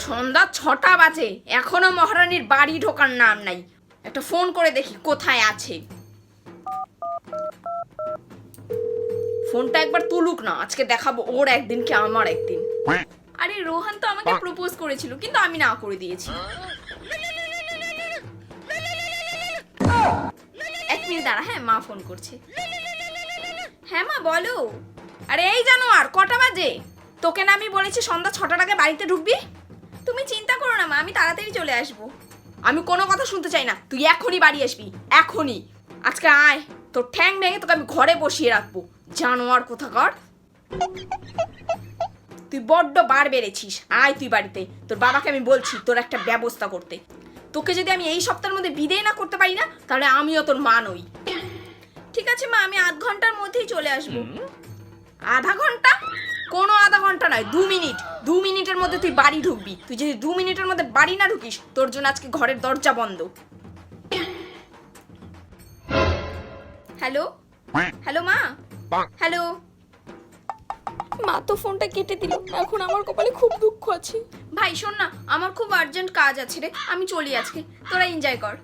সন্ধ্যা 6টা বাজে, এখনো মহারানীর বাড়ি ঢোকার নাম নাই। একটা ফোন করে দেখি কোথায় আছে। ফোনটা একবার তুলুক না, আজকে দেখাবো ওর একদিন কি আমার একদিন। আরে রোহান তো আমাকে প্রপোজ করেছিল, কিন্তু আমি না করে দিয়েছি। এক মিনিট দাঁড়া, হ্যাঁ মা ফোন করছে। হ্যাঁ মা বলো। আরে এই জানোয়ার, কটা বাজে? তোকে না আমি বলেছি সন্ধ্যা 6টার আগে বাড়িতে ঢুকবি। তুমি চিন্তা করো না মা, আমি তাড়াতাড়ি চলে আসবো। আমি কোনো কথা শুনতে চাই না, তুই এখনই বাড়ি আসবি, এখনই। আজকে আয়, তোর ঠ্যাং ভেঙে তোকে আমি ঘরে বসিয়ে রাখবো, জানোয়ার কোথাকার। তুই বড্ড বার বেড়েছিস, আয় তুই বাড়িতে। তোর বাবাকে আমি বলছি তোর একটা ব্যবস্থা করতে। তোকে যদি আমি এই সপ্তাহের মধ্যে বিদায় না করতে পারি না, তাহলে আমিও তোর মা নই। ঠিক আছে মা, আমি আধ ঘন্টার মধ্যেই চলে আসবো। আধা ঘন্টা? কোনো আধা ঘন্টা নয়, 2 মিনিট। 2 মিনিটের মধ্যে তুই বাড়ি ঢুকবি। তুই যদি 2 মিনিটের মধ্যে বাড়ি না ঢুকিস, তোর জন্য আজকে ঘরের দরজা বন্ধ। হ্যালো হ্যালো মা, হ্যালো। মা তো ফোনটা কেটে দিল, এখন আমার কপালে খুব দুঃখ আছে। ভাই শোন না, আমার খুব আর্জেন্ট কাজ আছে রে, আমি চলি আজকে, তোরা এনজয় কর।